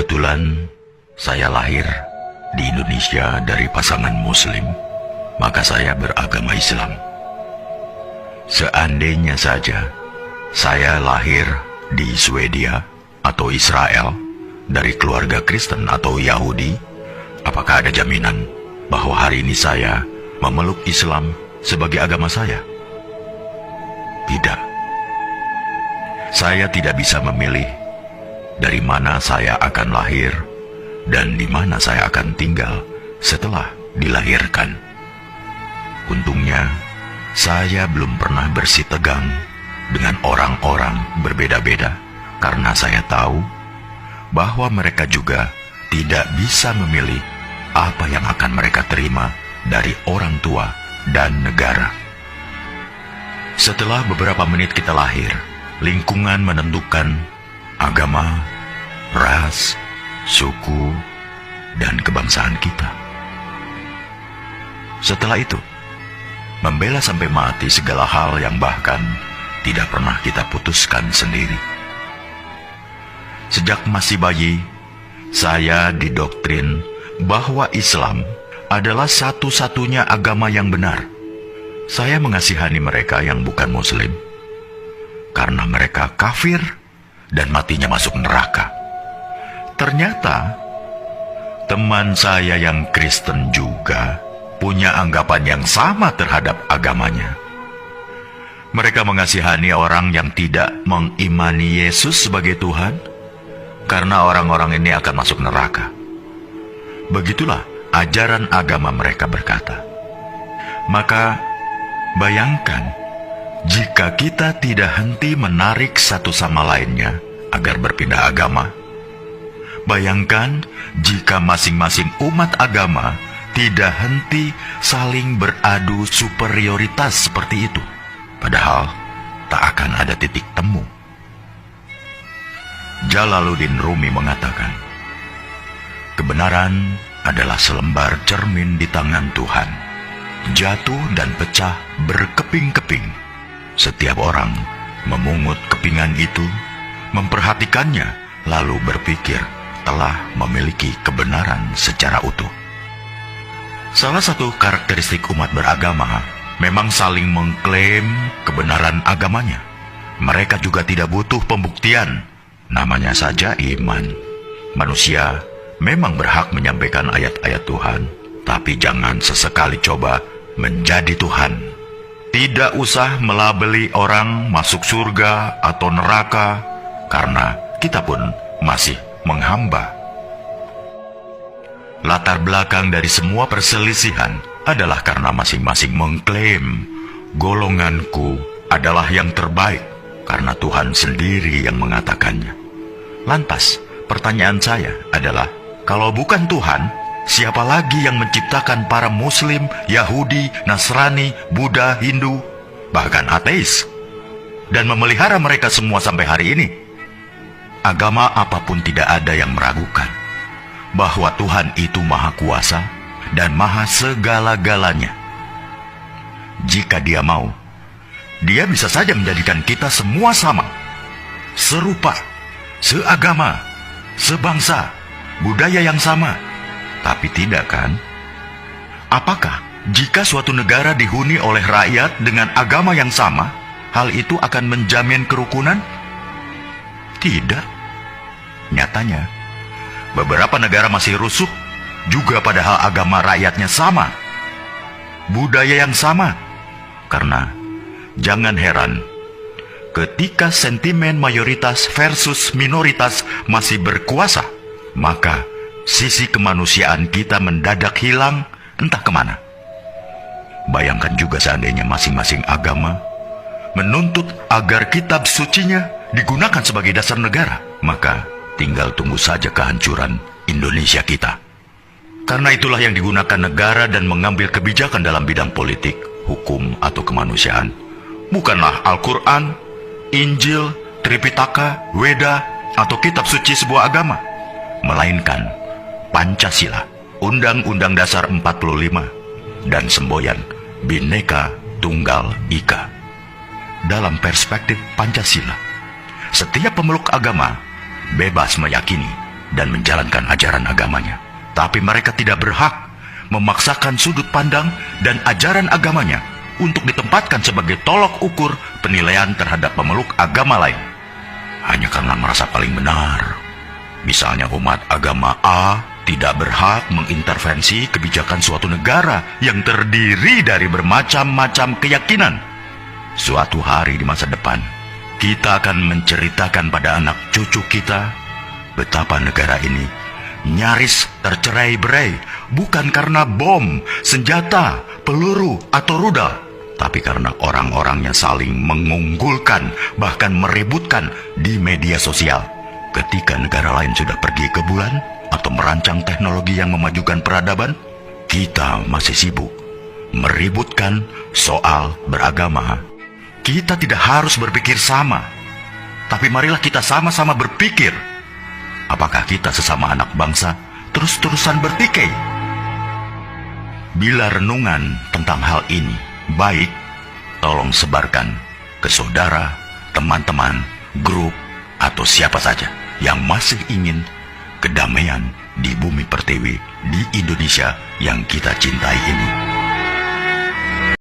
Kebetulan saya lahir di Indonesia dari pasangan Muslim, maka saya beragama Islam. Seandainya saja saya lahir di Swedia atau Israel dari keluarga Kristen atau Yahudi, apakah ada jaminan bahwa hari ini saya memeluk Islam sebagai agama saya? Tidak. Saya tidak bisa memilih dari mana saya akan lahir dan di mana saya akan tinggal setelah dilahirkan. Untungnya, saya belum pernah bersitegang dengan orang-orang berbeda-beda karena saya tahu bahwa mereka juga tidak bisa memilih apa yang akan mereka terima dari orang tua dan negara. Setelah beberapa menit kita lahir, lingkungan menentukan agama, ras, suku, dan kebangsaan kita. Setelah itu, membela sampai mati segala hal yang bahkan tidak pernah kita putuskan sendiri. Sejak masih bayi, saya didoktrin bahwa Islam adalah satu-satunya agama yang benar. Saya mengasihani mereka yang bukan Muslim, karena mereka kafir dan matinya masuk neraka. Ternyata, teman saya yang Kristen juga punya anggapan yang sama terhadap agamanya. Mereka mengasihani orang yang tidak mengimani Yesus sebagai Tuhan, karena orang-orang ini akan masuk neraka. Begitulah ajaran agama mereka berkata. Maka, bayangkan, jika kita tidak henti menarik satu sama lainnya agar berpindah agama. Bayangkan jika masing-masing umat agama tidak henti saling beradu superioritas seperti itu. Padahal tak akan ada titik temu. Jalaluddin Rumi mengatakan, kebenaran adalah selembar cermin di tangan Tuhan. Jatuh dan pecah berkeping-keping. Setiap orang memungut kepingan itu, memperhatikannya, lalu berpikir telah memiliki kebenaran secara utuh. Salah satu karakteristik umat beragama memang saling mengklaim kebenaran agamanya. Mereka juga tidak butuh pembuktian, namanya saja iman. Manusia memang berhak menyampaikan ayat-ayat Tuhan, tapi jangan sesekali coba menjadi Tuhan. Tidak usah melabeli orang masuk surga atau neraka, karena kita pun masih menghamba. Latar belakang dari semua perselisihan adalah karena masing-masing mengklaim golonganku adalah yang terbaik, karena Tuhan sendiri yang mengatakannya. Lantas, pertanyaan saya adalah, kalau bukan Tuhan, siapa lagi yang menciptakan para Muslim, Yahudi, Nasrani, Buddha, Hindu, bahkan ateis, dan memelihara mereka semua sampai hari ini? Agama apapun tidak ada yang meragukan bahwa Tuhan itu Maha Kuasa dan Maha Segala-galanya. Jika Dia mau, Dia bisa saja menjadikan kita semua sama, serupa, seagama, sebangsa, budaya yang sama. Tapi tidak kan? Apakah jika suatu negara dihuni oleh rakyat dengan agama yang sama, hal itu akan menjamin kerukunan? Tidak. Nyatanya, beberapa negara masih rusuh, juga padahal agama rakyatnya sama, budaya yang sama. Karena, jangan heran, ketika sentimen mayoritas versus minoritas masih berkuasa, maka sisi kemanusiaan kita mendadak hilang entah kemana. Bayangkan juga seandainya masing-masing agama menuntut agar kitab sucinya digunakan sebagai dasar negara, maka tinggal tunggu saja kehancuran Indonesia kita. Karena itulah yang digunakan negara dan mengambil kebijakan dalam bidang politik, hukum, atau kemanusiaan. Bukanlah Al-Quran, Injil, Tripitaka, Weda, atau kitab suci sebuah agama, melainkan Pancasila, Undang-Undang Dasar 45, dan semboyan Bhinneka Tunggal Ika. Dalam perspektif Pancasila, setiap pemeluk agama bebas meyakini dan menjalankan ajaran agamanya. Tapi mereka tidak berhak memaksakan sudut pandang dan ajaran agamanya untuk ditempatkan sebagai tolok ukur penilaian terhadap pemeluk agama lain. Hanya karena merasa paling benar. Misalnya umat agama A tidak berhak mengintervensi kebijakan suatu negara yang terdiri dari bermacam-macam keyakinan. Suatu hari di masa depan, kita akan menceritakan pada anak cucu kita betapa negara ini nyaris tercerai-berai bukan karena bom, senjata, peluru, atau rudal, tapi karena orang-orangnya saling mengunggulkan, bahkan meributkan di media sosial. Ketika negara lain sudah pergi ke bulan atau merancang teknologi yang memajukan peradaban, kita masih sibuk meributkan soal beragama. Kita tidak harus berpikir sama, tapi marilah kita sama-sama berpikir. Apakah kita sesama anak bangsa terus-terusan bertikai? Bila renungan tentang hal ini baik, tolong sebarkan ke saudara, teman-teman, grup, atau siapa saja yang masih ingin kedamaian di bumi pertiwi di Indonesia yang kita cintai ini.